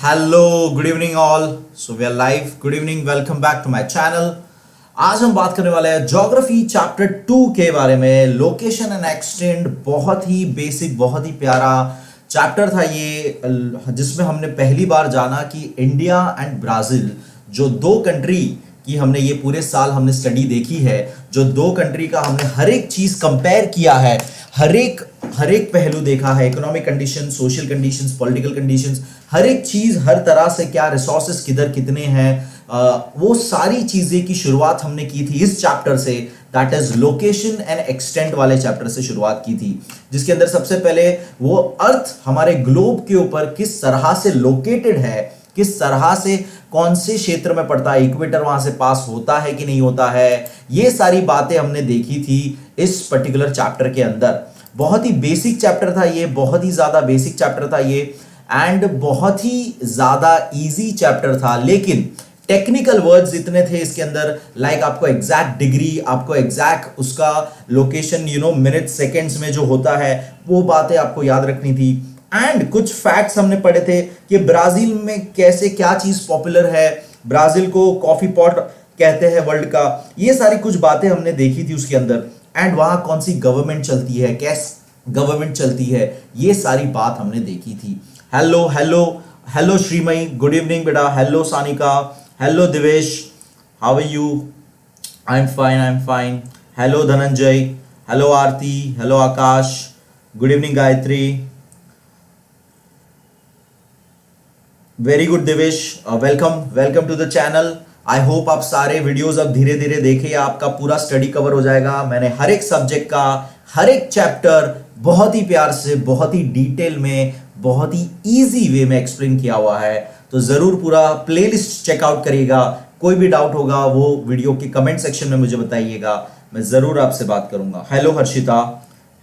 Hello good evening all. So we are live. Good evening, welcome back to my channel. आज हम बात करने वाले हैं ज्योग्राफी चैप्टर 2 के बारे में। लोकेशन एंड एक्सटेंड बहुत ही बेसिक, बहुत ही प्यारा चैप्टर था ये, जिसमें हमने पहली बार जाना कि इंडिया एंड ब्राजील, जो दो कंट्री की हमने ये पूरे साल हमने स्टडी देखी है, जो दो कंट्री का हमने हर एक चीज कंपेयर किया है, हर एक पहलू देखा है, economic condition, social conditions, political conditions, हर एक चीज, हर तरह से क्या रिसोर्सेस किधर कितने हैं, वो सारी चीजें की शुरुआत हमने की थी इस चैप्टर से, that is location and extent वाले चैप्टर से शुरुआत की थी, जिसके अंदर सबसे पहले वो अर्थ हमारे ग्लोब के ऊपर किस तरह से लोकेटेड है, किस तरह से कौन से क्षेत्र में पड़ता है, इक्वेटर वहां से पास होता है कि नहीं होता है, ये सारी बातें हमने देखी थी इस पर्टिकुलर चैप्टर के अंदर। बहुत ही बेसिक चैप्टर था ये, बहुत ही ज्यादा बेसिक चैप्टर था ये, एंड बहुत ही ज्यादा इजी चैप्टर था, लेकिन टेक्निकल वर्ड्स इतने थे इसके अंदर, लाइक आपको एग्जैक्ट डिग्री, आपको एग्जैक्ट उसका लोकेशन मिनट सेकेंड्स में जो होता है, वो बातें आपको याद रखनी थी। एंड कुछ फैक्ट्स हमने पढ़े थे कि ब्राजील में कैसे क्या चीज पॉपुलर है, ब्राजील को कॉफी पॉट कहते हैं वर्ल्ड का, ये सारी कुछ बातें हमने देखी थी उसके अंदर। एंड वहां कौन सी गवर्नमेंट चलती है, कैसे गवर्नमेंट चलती है, ये सारी बात हमने देखी थी। Hello hello hello Shreemayi, good evening बेटा। Hello Sanika, hello Divesh, how are you? I am fine, I am fine. Hello Dhananjay, hello Aarti, hello Akash, good evening Gayatri, very good Divesh, welcome welcome to the channel. I hope आप सारे वीडियोस अब धीरे धीरे देखें, आपका पूरा study cover हो जाएगा। मैंने हर एक सब्जेक्ट का हर एक चैप्टर बहुत ही प्यार से, बहुत ही डिटेल में, बहुत ही इजी वे में एक्सप्लेन किया हुआ है, तो जरूर पूरा प्लेलिस्ट चेकआउट करिएगा। कोई भी डाउट होगा वो वीडियो के कमेंट सेक्शन में मुझे बताइएगा, मैं जरूर आपसे बात करूंगा। हेलो हर्षिता,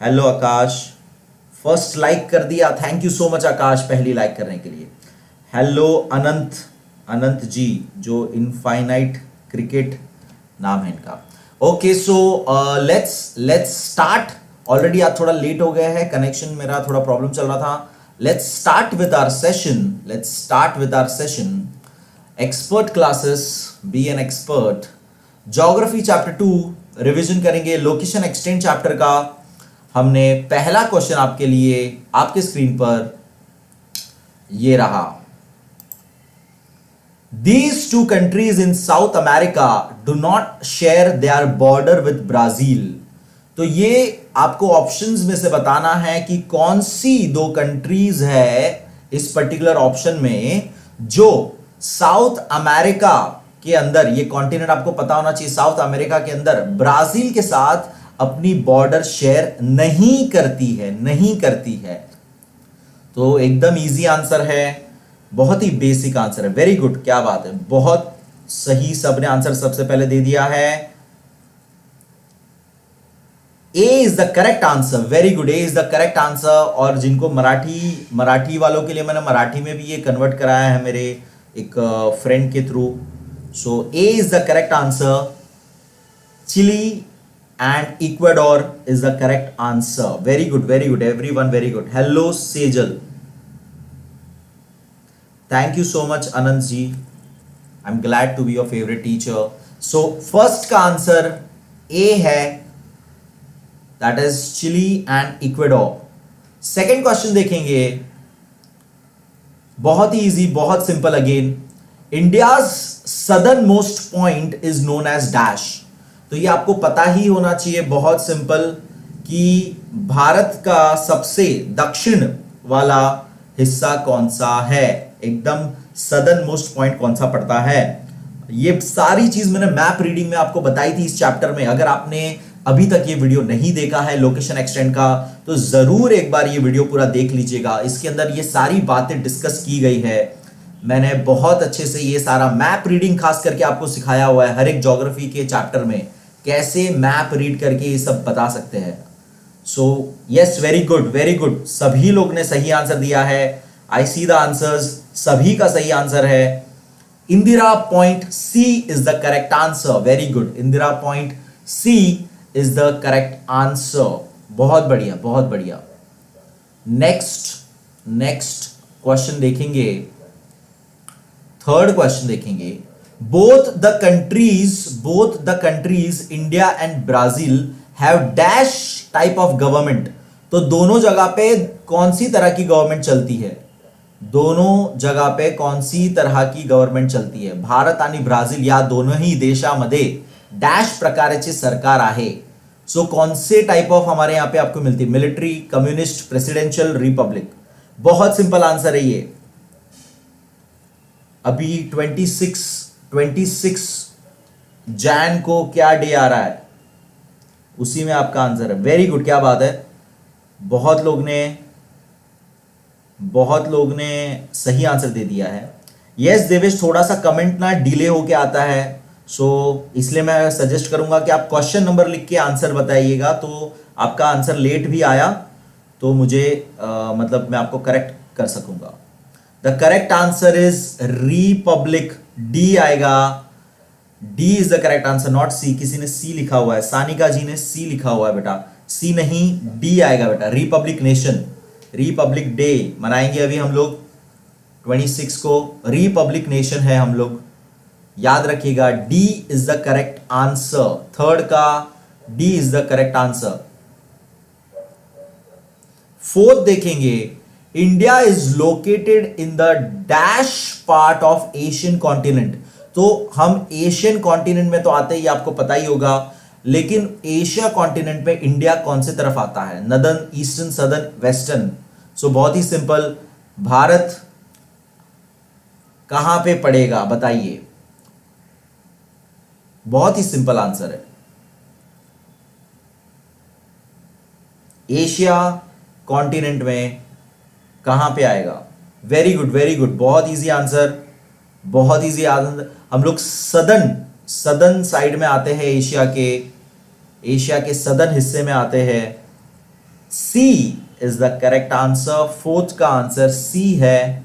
हेलो आकाश, फर्स्ट लाइक कर दिया, थैंक यू सो मच आकाश पहली लाइक करने के लिए। हेलो अनंत, अनंत जी, जो इनफाइनाइट क्रिकेट नाम है इनका। Okay, so let's start. Already आज थोड़ा लेट हो गए हैं, कनेक्शन मेरा थोड़ा प्रॉब्लम चल रहा था। Let's start with our session, let's start with our session. Expert classes, be an expert. Geography chapter 2 revision करेंगे। लोकेशन एक्सटेंड चैप्टर का हमने पहला क्वेश्चन आपके लिए आपके स्क्रीन पर ये रहा। These two countries in South America do not share their border with Brazil. तो ये आपको ऑप्शंस में से बताना है कि कौन सी दो कंट्रीज है इस पर्टिकुलर ऑप्शन में जो साउथ अमेरिका के अंदर, ये कॉन्टिनेंट आपको पता होना चाहिए, साउथ अमेरिका के अंदर ब्राजील के साथ अपनी बॉर्डर शेयर नहीं करती है। तो एकदम इजी आंसर है, बहुत ही बेसिक आंसर है। वेरी गुड, क्या बात है, बहुत सही, सबने आंसर सबसे पहले दे दिया है। A is the correct answer, very good, A is the correct answer. और जिनको मराठी वालों के लिए मैंने मराठी में भी ये कन्वर्ट कराया है मेरे एक फ्रेंड के थ्रू। So a is the correct answer. Chile and Ecuador is the correct answer. Very good everyone, very good. Hello Sejal, thank you so much Anant ji, I am glad to be your favourite teacher. So first का answer a है, that is Chile and Ecuador. Second question देखेंगे, बहुत ही easy, बहुत simple again. India's southernmost point is known as dash. तो ये आपको पता ही होना चाहिए, बहुत सिंपल, कि भारत का सबसे दक्षिण वाला हिस्सा कौन सा है, एकदम सदर्न मोस्ट पॉइंट कौन सा पड़ता है। ये सारी चीज मैंने मैप रीडिंग में आपको बताई थी इस चैप्टर में। अगर आपने अभी तक ये वीडियो नहीं देखा है लोकेशन एक्सटेंड का, तो जरूर एक बार ये वीडियो पूरा देख लीजिएगा। इसके अंदर ये सारी बातें डिस्कस की गई है, मैंने बहुत अच्छे से ये सारा मैप रीडिंग खास करके आपको सिखाया हुआ है। हर एक ज्योग्राफी के चैप्टर में कैसे मैप रीड करके ये सब बता सकते हैं। सो यस, वेरी गुड, सभी लोग ने सही आंसर दिया है। आई सी द आंसर्स, सभी का सही आंसर है। Indira point c is the correct answer. Very good, Indira point c is the correct answer. बहुत बढ़िया। नेक्स्ट क्वेश्चन देखेंगे। थर्ड क्वेश्चन देखेंगे, both the countries India and Brazil have dash type of government. तो दोनों जगह पे कौन सी तरह की गवर्नमेंट चलती है, दोनों जगह पे कौन सी तरह की गवर्नमेंट चलती है। भारत आणि ब्राझील या दोनोंही देशामध्ये डॅश प्रकारची सरकार आहे। सो कौन से टाइप ऑफ हमारे यहां पे आपको मिलती है, मिलिट्री, कम्युनिस्ट, प्रेसिडेंशियल, रिपब्लिक। बहुत सिंपल आंसर है ये। अभी 26 जैन को क्या डे आ रहा है, उसी में आपका आंसर है। वेरी गुड, क्या बात है। बहुत लोग ने सही आंसर दे दिया है। यस देवेश, थोड़ा सा कमेंट ना डिले होके आता है, सो इसलिए मैं सजेस्ट करूंगा कि आप क्वेश्चन नंबर लिख के आंसर बताइएगा। तो आपका आंसर लेट भी आया तो मुझे मतलब मैं आपको करेक्ट कर सकूंगा। The correct answer is republic, D आएगा। D is the correct answer, not C. किसी ने सी लिखा हुआ है, सानिका जी ने सी लिखा हुआ है बेटा, सी नहीं डी आएगा बेटा। रिपब्लिक नेशन, रिपब्लिक डे मनाएंगे अभी हम लोग 26 को, रिपब्लिक नेशन है हम लोग, याद रखिएगा। D is the correct answer, third का D is the correct answer. Fourth देखेंगे, India is located in the dash part of Asian continent. तो हम एशियन कॉन्टिनेंट में तो आते ही आपको पता ही होगा, लेकिन एशिया कॉन्टिनेंट में इंडिया कौन से तरफ आता है, नदर्न, ईस्टर्न, सदर्न, वेस्टर्न। सो बहुत ही सिंपल, भारत कहां पे पड़ेगा बताइए, बहुत ही सिंपल आंसर है। एशिया कॉन्टिनेंट में कहां पे आएगा। वेरी गुड, वेरी गुड, बहुत इजी आंसर, बहुत इजी आंसर। हम लोग सदर्न साइड में आते हैं, एशिया के सदर्न हिस्से में आते हैं। C is the correct answer, fourth का आंसर सी है,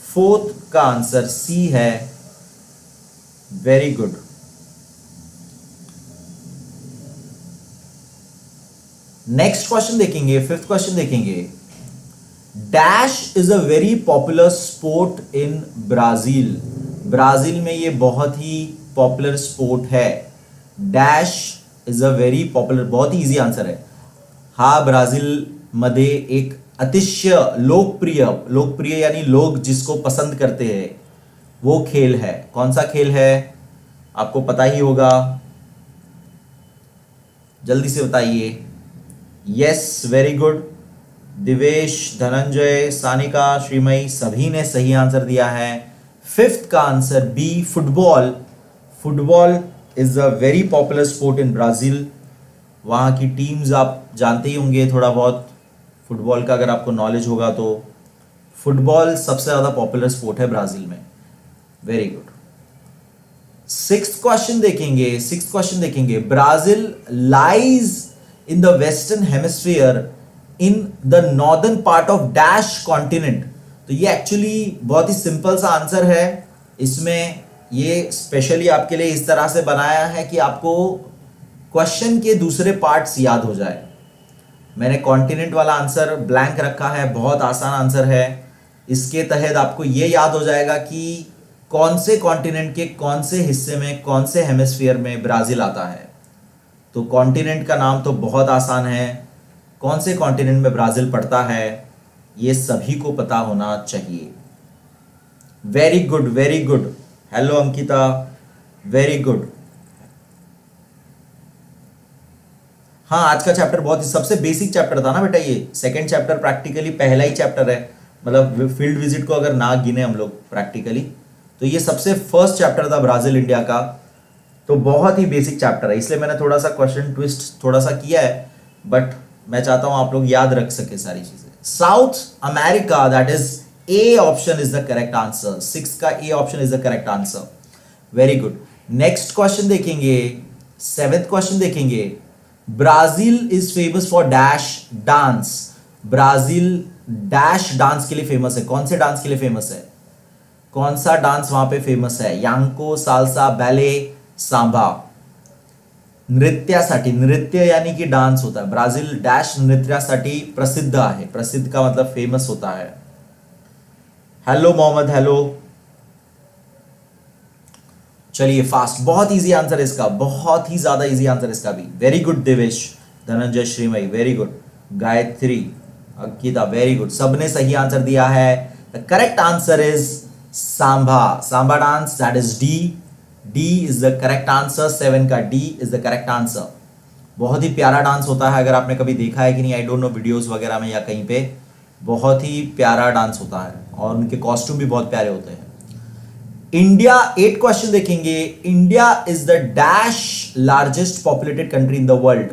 फोर्थ का आंसर सी है। Very good. नेक्स्ट क्वेश्चन देखेंगे, फिफ्थ क्वेश्चन देखेंगे। Dash is a very popular sport in Brazil. Brazil में ये बहुत ही पॉपुलर स्पोर्ट है। Dash is a very popular, बहुत ही इजी आंसर है। हा ब्राजील मध्ये एक अतिशय लोकप्रिय यानी लोग जिसको पसंद करते हैं वो खेल है। कौन सा खेल है आपको पता ही होगा, जल्दी से बताइए। Yes, very good. Divesh, Dhananjay, Sanika, Shreemayi सभी ने सही आंसर दिया है। फिफ्थ का answer b, football. Football is a very popular sport in Brazil. वहाँ की टीम्स आप जानते ही होंगे थोड़ा बहुत, फुटबॉल का अगर आपको नॉलेज होगा तो। फुटबॉल सबसे ज़्यादा पॉपुलर स्पोर्ट है ब्राजील में। Very good. सिक्स्थ क्वेश्चन देखेंगे। Brazil lies in the western hemisphere in the northern part of dash continent. तो ये एक्चुअली बहुत ही सिंपल सा आंसर है। इसमें ये स्पेशली आपके लिए इस तरह से बनाया है कि आपको क्वेश्चन के दूसरे पार्ट्स याद हो जाए। मैंने कॉन्टिनेंट वाला आंसर ब्लैंक रखा है, बहुत आसान आंसर है। इसके तहत आपको ये याद हो जाएगा कि कौन से कॉन्टिनेंट के कौन से हिस्से में, कौन से हेमिस्फीयर में ब्राजील आता है। तो कॉन्टिनेंट का नाम तो बहुत आसान है, कौन से कॉन्टिनेंट में ब्राजील पड़ता है ये सभी को पता होना चाहिए। Very good, very good. Hello Ankita, very good. हाँ, आज का चैप्टर बहुत ही सबसे बेसिक चैप्टर था ना बेटा। ये सेकंड चैप्टर प्रैक्टिकली पहला ही चैप्टर है, मतलब फील्ड विजिट को अगर ना गिने हम लोग प्रैक्टिकली, तो ये सबसे फर्स्ट चैप्टर था ब्राजील इंडिया का। तो बहुत ही बेसिक चैप्टर है, इसलिए मैंने थोड़ा सा क्वेश्चन ट्विस्ट थोड़ा सा किया है, बट मैं चाहता हूं आप लोग याद रख सके सारी चीजें। South America, that is A option is the correct answer. Six का A option is the correct answer. Very good. Next question देखेंगे, सेवेंथ क्वेश्चन देखेंगे। Brazil is famous for dash dance. Brazil dash dance के लिए famous है। कौन से dance के लिए फेमस है, कौन सा डांस वहां पे फेमस है। यांको, साल्सा, बैले, सांबा। नृत्यासाठी, नृत्य यानी कि डांस होता है। ब्राजील डैश नृत्यासाठी प्रसिद्ध आहे। प्रसिद्ध का मतलब फेमस होता है। Hello Mohammad, hello. चलिए फास्ट, बहुत इजी आंसर इसका, बहुत ही ज्यादा इजी आंसर इसका भी। Very good Devesh, Dhananjay, Shreemayi, very good, Gayatri, Ankita, very good, सबने सही आंसर दिया है। The correct answer is samba, samba dance, that is d. D is the correct answer, 7 का D is the correct answer. बहुत ही प्यारा डांस होता है, अगर आपने कभी देखा है कि नहीं, आई डोंट नो, वीडियोस वगैरह में या कहीं पे, बहुत ही प्यारा डांस होता है और उनके कॉस्ट्यूम भी बहुत प्यारे होते हैं। इंडिया, 8 क्वेश्चन देखेंगे। India is the dash largest populated country in the world.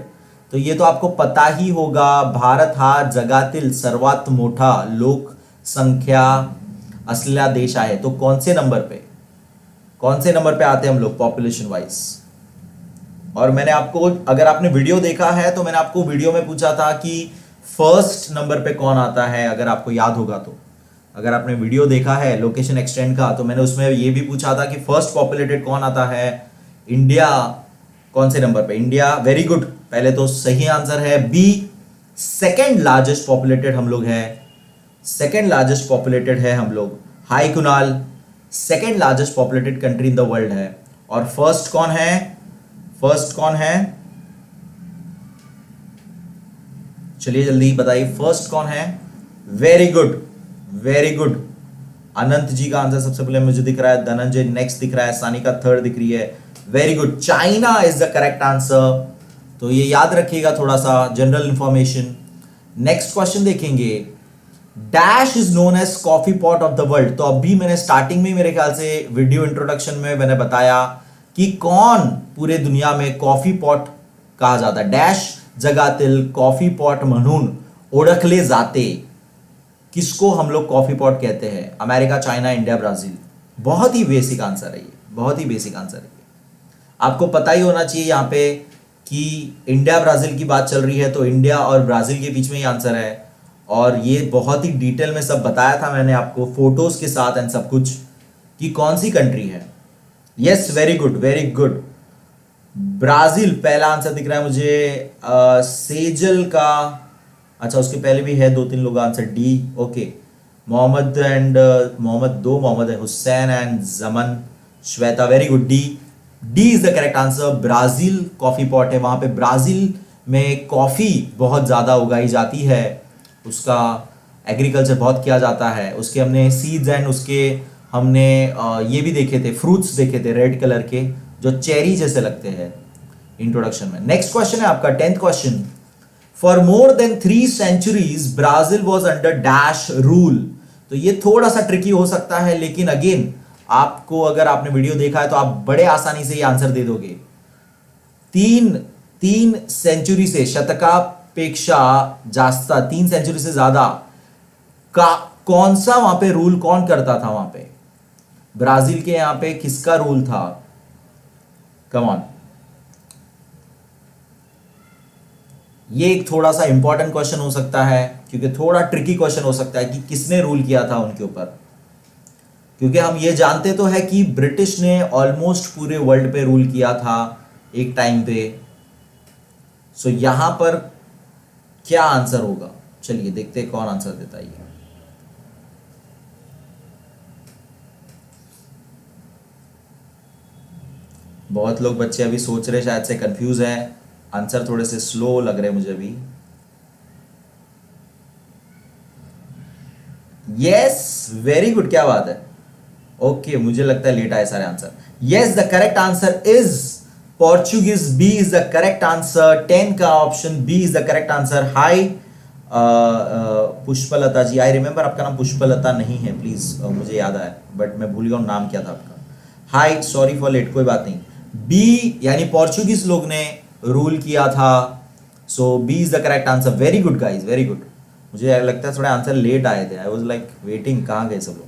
तो ये तो आपको पता ही होगा, भारत हा जगातील सर्वात मोठा लोकसंख्या असलेला देश आहे। तो कौन से नंबर पे आते हैं हम लोग पॉपुलेशन वाइज? और मैंने आपको, अगर आपने वीडियो देखा है तो मैंने आपको वीडियो में पूछा था कि फर्स्ट नंबर पे कौन आता है, अगर आपको याद होगा तो। अगर आपने वीडियो देखा है लोकेशन एक्सटेंड का, तो मैंने उसमें ये भी पूछा था कि फर्स्ट पॉपुलेटेड कौन आता है, इंडिया कौन से नंबर पे? इंडिया, वेरी गुड, पहले तो सही आंसर है बी, सेकेंड लार्जेस्ट पॉपुलेटेड हम लोग है, सेकेंड लार्जेस्ट पॉपुलेटेड है हम लोग। High Kunal, second largest populated country in the world है। और फर्स्ट कौन है? फर्स्ट कौन है? चलिए जल्दी बताइए, फर्स्ट कौन है? वेरी गुड, वेरी गुड, अनंत जी का आंसर सबसे पहले मुझे दिख रहा है, धनंजय नेक्स्ट दिख रहा है, सानिका थर्ड दिख रही है, very good, China is the correct answer. तो ये याद रखिएगा, थोड़ा सा जनरल इंफॉर्मेशन। नेक्स्ट क्वेश्चन देखेंगे, dash is known as coffee pot of the world. तो अभी मैंने स्टार्टिंग में, मेरे ख्याल से वीडियो इंट्रोडक्शन में मैंने बताया कि कौन पूरे दुनिया में कॉफी पॉट कहा जाता है। डैश जगातील कॉफी पॉट म्हणून ओळखले जाते। किसको हम लोग कॉफी पॉट कहते हैं? America, China, India, Brazil. बहुत ही बेसिक आंसर है ये, बहुत ही बेसिक आंसर है ये। आपको पता ही होना चाहिए यहाँ पे कि इंडिया ब्राजील की बात चल रही है, तो इंडिया और ब्राजील के बीच में ही आंसर है। और ये बहुत ही डिटेल में सब बताया था मैंने आपको, फोटोज के साथ एंड सब कुछ, कि कौन सी कंट्री है। Yes, very good, very good, Brazil पहला आंसर दिख रहा है मुझे। सेजल का, अच्छा उसके पहले भी है 2-3 लोग answer, d, okay. Mohammad and Mohammad, 2 Mohammad है, Hussain and Zaman, Shweta, very good, d, d is the correct answer. Brazil coffee pot है, वहां पे ब्राजील में कॉफी बहुत ज्यादा उगाई जाती है, उसका एग्रीकल्चर बहुत किया जाता है। उसके हमने सीड्स एंड उसके हमने ये भी देखे थे, फ्रूट्स देखे थे रेड कलर के, जो चेरी जैसे लगते हैं इंट्रोडक्शन में। नेक्स्ट क्वेश्चन है आपका 10th question, for more than 3 centuries Brazil was under dash rule. तो ये थोड़ा सा ट्रिकी हो सकता है, लेकिन अगेन आपको, अगर आपने वीडियो देखा है तो आप बड़े आसानी से ये आंसर दे दोगे। 3 सेंचुरी से, शतकापेक्षा जास्त, 3 सेंचुरी से ज्यादा का कौन सा वहां पे रूल कौन करता था? वहां पे ब्राजील के यहां पे किसका रूल था? कम ऑन, ये एक थोड़ा सा इंपॉर्टेंट क्वेश्चन हो सकता है, क्योंकि थोड़ा ट्रिकी क्वेश्चन हो सकता है कि किसने रूल किया था उनके ऊपर। क्योंकि हम ये जानते तो है कि ब्रिटिश ने ऑलमोस्ट पूरे वर्ल्ड पे रूल किया था एक टाइम पे। सो यहां पर क्या आंसर होगा? चलिए देखते हैं कौन आंसर देता है ये। बहुत लोग बच्चे अभी सोच रहे, शायद से कंफ्यूज है, आंसर थोड़े से स्लो लग रहे मुझे अभी। यस, वेरी गुड, क्या बात है, ओके, मुझे लगता है लेट आए सारे answer. Yes, the correct answer is Portuguese, b is the correct answer. 10 का option b is the correct answer. Hi Pushpalata ji, I remember आपका नाम पुष्पलता नहीं है, प्लीज मुझे याद आया, बट मैं भूल गया नाम क्या था आपका। हाई, सॉरी फॉर लेट, कोई बात नहीं। बी यानी पोर्चुगीज लोग ने रूल किया था, so B is the correct answer. Very good guys, very good. मुझे लगता है थोड़े आंसर लेट आए थे, आई वाज लाइक वेटिंग, कहाँ गए सब लोग।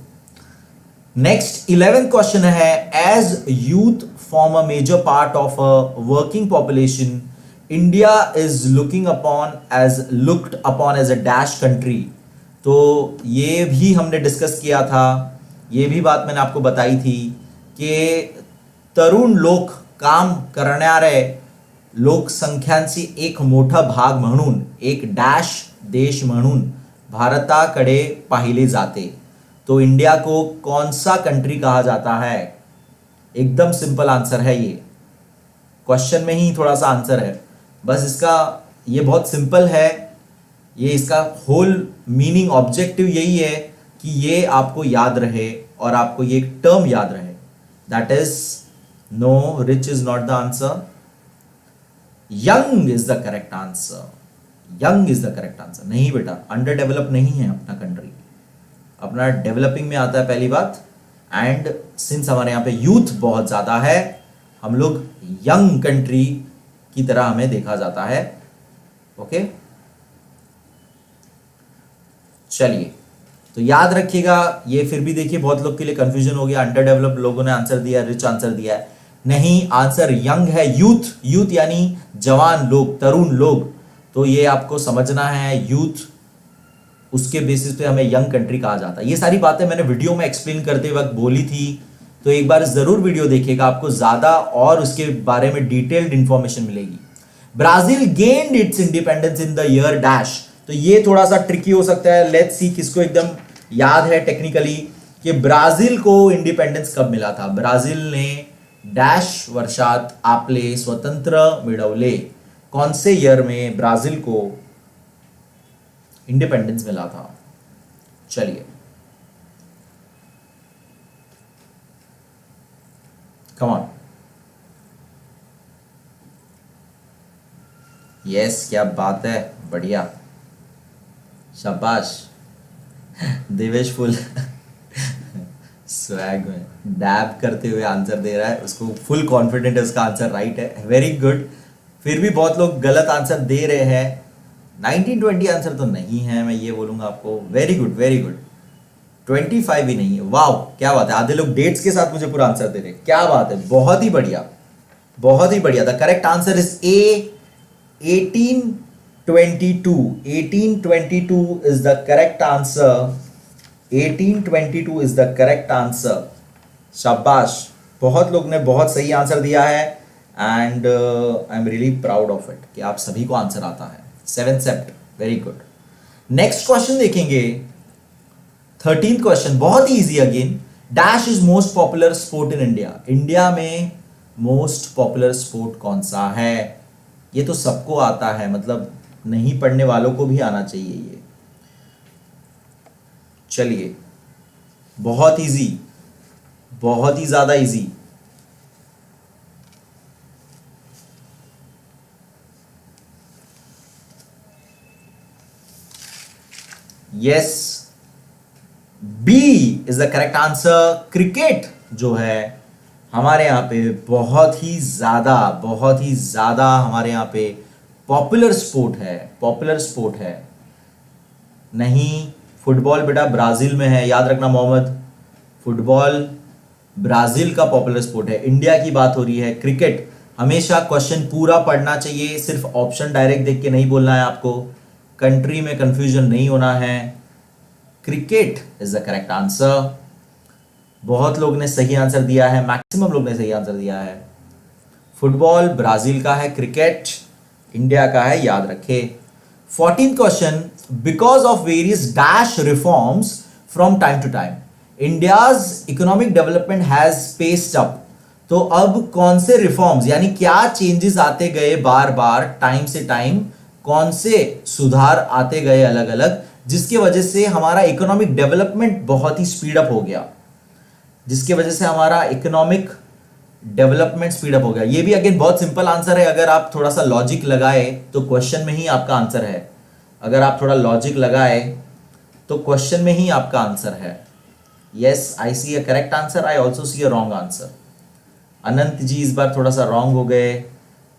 नेक्स्ट 11th क्वेश्चन है, as youth form a major part of a working population, India is looked upon as a dash country. तो ये भी हमने डिस्कस किया था, ये भी बात मैंने आपको बताई थी कि तरुण लोक काम करणारे लोकसंख्यांची एक मोठा भाग म्हणून एक डॅश देश म्हणून भारताकडे पाहिले जाते। तो इंडिया को कौन सा कंट्री कहा जाता है? एकदम सिंपल आंसर है ये, क्वेश्चन में ही थोड़ा सा आंसर है, बस इसका ये बहुत सिंपल है, ये इसका होल मीनिंग ऑब्जेक्टिव यही है कि ये आपको याद रहे और आपको ये टर्म याद रहे, that is no, rich is not the answer, young is the correct answer, young is the correct answer. नहीं बेटा, अंडर डेवलप नहीं है अपना कंट्री, अपना डेवलपिंग में आता है पहली बात, एंड सिंस हमारे यहाँ पे यूथ बहुत ज्यादा है, हम लोग यंग कंट्री की तरह हमें देखा जाता है। ओके, चलिए तो याद रखिएगा ये। फिर भी देखिए बहुत लोग के लिए कंफ्यूजन हो गया, अंडर डेवलप्ड लोगों ने आंसर दिया, रिच आंसर दिया है, नहीं, आंसर यंग है, यूथ, यूथ यानी जवान लोग, तरुण लोग, तो ये आपको समझना है, यूथ, उसके बेसिस पे हमें यंग कंट्री कहा जाता है। ये सारी बातें मैंने वीडियो में एक्सप्लेन करते वक्त बोली थी, तो एक बार जरूर वीडियो देखिएगा, आपको ज्यादा और उसके बारे में डिटेल्ड इंफॉर्मेशन मिलेगी। Brazil gained it's independence in the year dash, तो ये थोड़ा सा ट्रिकी हो सकता है, लेट्स सी किसको एकदम याद है टेक्निकली कि ब्राजील को इंडिपेंडेंस कब मिला था। ब्राजील ने डैश वर्षात आपले स्वतंत्र मिळवले, कौन से ईयर में ब्राजील को इंडिपेंडेंस मिला था। चलिए कम ऑन, यस, क्या बात है, बढ़िया, शाबाश। देवेश फुल स्वैग में डैब करते हुए आंसर दे रहा है, उसको फुल कॉन्फिडेंट है, उसका आंसर राइट है, वेरी गुड। फिर भी बहुत लोग गलत आंसर दे रहे हैं, 1920 आंसर तो नहीं है, मैं ये बोलूंगा आपको, वेरी गुड वेरी गुड। 25 भी नहीं है, वाह क्या बात है, आधे लोग डेट्स के साथ मुझे पूरा आंसर दे रहे हैं, क्या बात है, बहुत ही बढ़िया, बहुत ही बढ़िया। The correct answer is A, 1822, 1822 is the correct answer, 1822 is the correct answer, शाबाश। बहुत लोग ने बहुत सही आंसर दिया है, and I am really proud of it कि आप सभी को आंसर आता है। 7 sept, very good. Next question देखेंगे, 13th क्वेश्चन, बहुत ही easy again. Dash is most popular sport in India, India में मोस्ट पॉपुलर स्पोर्ट कौन सा है। ये तो सबको आता है, मतलब नहीं पढ़ने वालों को भी आना चाहिए ये। चलिए, बहुत इजी, बहुत ही ज्यादा easy. Yes, b is the correct answer. Cricket जो है हमारे यहां पे बहुत ही ज्यादा हमारे यहां पे पॉपुलर स्पोर्ट है, पॉपुलर स्पोर्ट है। नहीं, फुटबॉल बेटा ब्राजील में है, याद रखना मोहम्मद, फुटबॉल ब्राजील का पॉपुलर स्पोर्ट है, इंडिया की बात हो रही है। क्रिकेट, हमेशा क्वेश्चन पूरा पढ़ना चाहिए, सिर्फ ऑप्शन डायरेक्ट देख के नहीं बोलना है आपको, कंट्री में कंफ्यूजन नहीं होना है। Cricket is the correct answer. बहुत लोग ने सही आंसर दिया है, मैक्सिमम लोग ने सही आंसर दिया है। फुटबॉल ब्राजील का है, क्रिकेट इंडिया का है, याद रखे। 14th question, because of various dash reforms from time to time India's economic development has paced up, तो अब कौन से रिफॉर्म्स यानी क्या चेंजेस आते गए बार बार टाइम से टाइम, कौन से सुधार आते गए अलग अलग, जिसकी वजह से हमारा इकोनॉमिक डेवलपमेंट बहुत ही स्पीड अप हो गया, जिसकी वजह से हमारा इकोनॉमिक डेवलपमेंट स्पीड अप हो गया। ये भी अगेन बहुत सिंपल आंसर है, अगर आप थोड़ा सा लॉजिक लगाए तो क्वेश्चन में ही आपका आंसर है, अगर आप थोड़ा लॉजिक लगाए तो क्वेश्चन में ही आपका आंसर है। Yes, I see a correct answer, I also see a wrong answer. Anant ji इस बार थोड़ा सा रॉन्ग हो गए,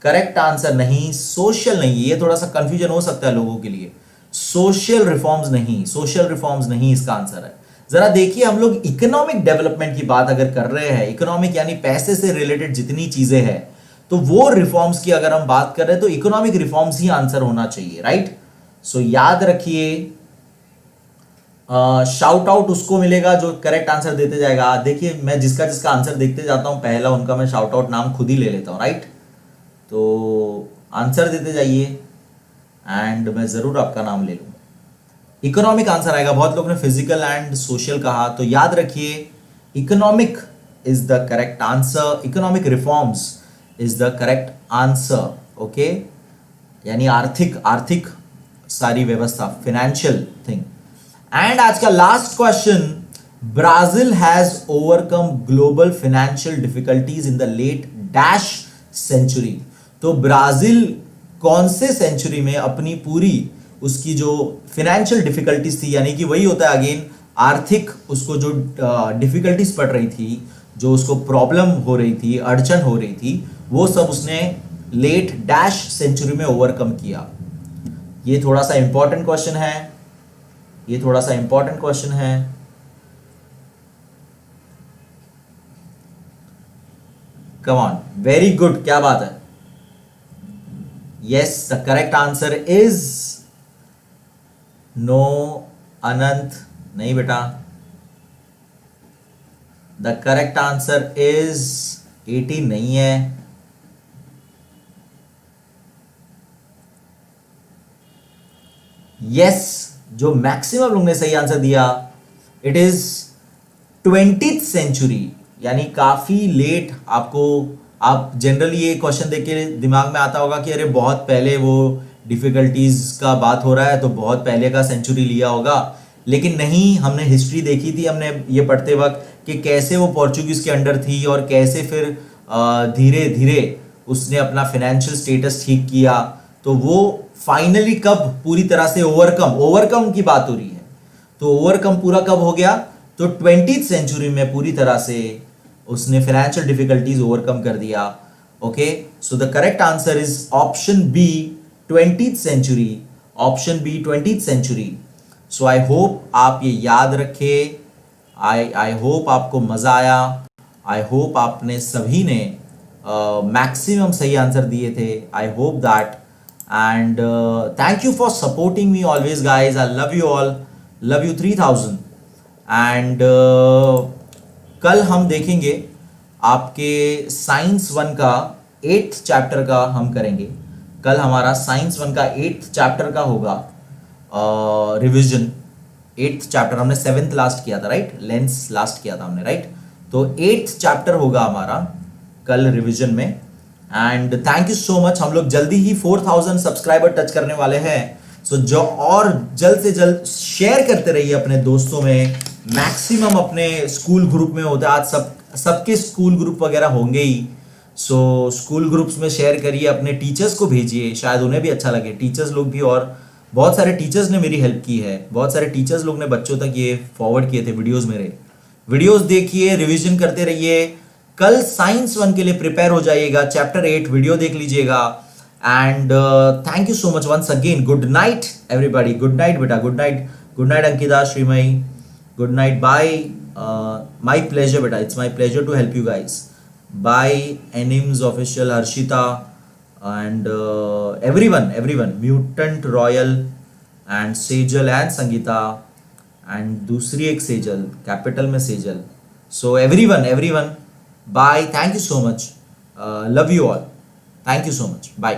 करेक्ट आंसर नहीं, सोशल नहीं, ये थोड़ा सा कंफ्यूजन हो सकता है लोगों के लिए, सोशल रिफॉर्म्स नहीं, सोशल रिफॉर्म्स नहीं इसका आंसर है। जरा देखिए, हम लोग इकोनॉमिक डेवलपमेंट की बात अगर कर रहे हैं, इकोनॉमिक यानी पैसे से रिलेटेड जितनी चीजें हैं, तो वो रिफॉर्म्स की अगर हम बात कर रहे हैं तो इकोनॉमिक रिफॉर्म्स ही आंसर होना चाहिए, राइट। सो याद रखिए, शाउट आउट उसको मिलेगा जो करेक्ट आंसर देते जाएगा। देखिए, मैं जिसका जिसका आंसर देखते जाता हूं, पहला उनका मैं शाउट आउट नाम खुद ही ले लेता हूं, राइट। तो आंसर देते जाइए एंड मैं जरूर आपका नाम ले लूंगा। इकोनॉमिक आंसर आएगा, बहुत लोग ने फिजिकल एंड सोशल कहा, तो याद रखिए economic is the correct answer. Economic reforms is the correct answer. Okay, यानी आर्थिक सारी व्यवस्था, फाइनेंशियल थिंग. एंड आज का last question, Brazil has overcome global financial difficulties in the late dash century. तो ब्राजील कौन से सेंचुरी में अपनी पूरी उसकी जो फाइनेंशियल डिफिकल्टीज थी, यानी कि वही होता है अगेन आर्थिक, उसको जो डिफिकल्टीज पड़ रही थी, जो उसको प्रॉब्लम हो रही थी, अड़चन हो रही थी, वो सब उसने लेट डैश सेंचुरी में ओवरकम किया. ये थोड़ा सा इंपॉर्टेंट क्वेश्चन है, ये थोड़ा सा इंपॉर्टेंट क्वेश्चन है. कम ऑन, वेरी गुड, क्या बात है. Yes, the correct answer is no. Anant नहीं बेटा, द करेक्ट आंसर इज 18 नहीं है. यस, जो मैक्सिमम लोगों ने सही आंसर दिया, इट इज 20th सेंचुरी, यानी काफी लेट. आपको आप जनरली ये क्वेश्चन देख के दिमाग में आता होगा कि अरे बहुत पहले वो डिफिकल्टीज का बात हो रहा है तो बहुत पहले का सेंचुरी लिया होगा, लेकिन नहीं. हमने हिस्ट्री देखी थी, हमने ये पढ़ते वक्त कि कैसे वो पोर्चुगीज के अंडर थी और कैसे फिर धीरे धीरे उसने अपना फाइनेंशियल स्टेटस ठीक किया. तो वो फाइनली कब पूरी तरह से ओवरकम की बात हो रही है, तो ओवरकम पूरा कब हो गया, तो 20th सेंचुरी में पूरी तरह से उसने फाइनेंशियल डिफिकल्टीज ओवरकम कर दिया. Okay, so the correct answer is option b 20th century. Option b 20th century. So I hope आप ये याद रखे. आई होप आपको मजा आया. आई होप आपने सभी ने मैक्सिमम सही आंसर दिए थे. I hope that. And thank you for supporting me always, guys. I love you all. Love you 3000. And कल हम देखेंगे आपके साइंस 1 का 8th चैप्टर का हम करेंगे. कल हमारा साइंस 1 का 8th चैप्टर का होगा रिविजन. 8th चैप्टर हमने 7th लास्ट किया था, राइट. लेंस लास्ट किया था हमने, राइट. तो 8th चैप्टर होगा हमारा कल रिविजन में. And thank you so much. हम लोग जल्दी ही 4000 सब्सक्राइबर टच करने वाले हैं. सो जो और जल्द से जल्द शेयर करते रहिए अपने दोस्तों में. मैक्सिमम अपने स्कूल ग्रुप में होता है, आज सबके स्कूल ग्रुप वगैरह होंगे ही. सो स्कूल ग्रुप्स में शेयर करिए, अपने टीचर्स को भेजिए, शायद उन्हें भी अच्छा लगे. टीचर्स लोग भी, और बहुत सारे टीचर्स ने मेरी हेल्प की है. बहुत सारे टीचर्स लोग ने बच्चों तक ये फॉरवर्ड किए थे वीडियोस. मेरे वीडियोस देखिए, रिविजन करते रहिए. कल साइंस 1 के लिए प्रिपेयर हो जाइएगा. चैप्टर 8 वीडियो देख लीजिएगा. And thank you so much once again. Good night everybody. Good night बेटा. Good night. Good night Ankita, Shreemayi. Good night. Bye. My pleasure बेटा. It's my pleasure to help you guys. Bye Anims official, Harshita and everyone. Mutant royal and Sejal and Sangeeta and दूसरी एक Sejal, capital में Sejal. So everyone. Bye. Thank you so much. Love you all. Thank you so much. Bye.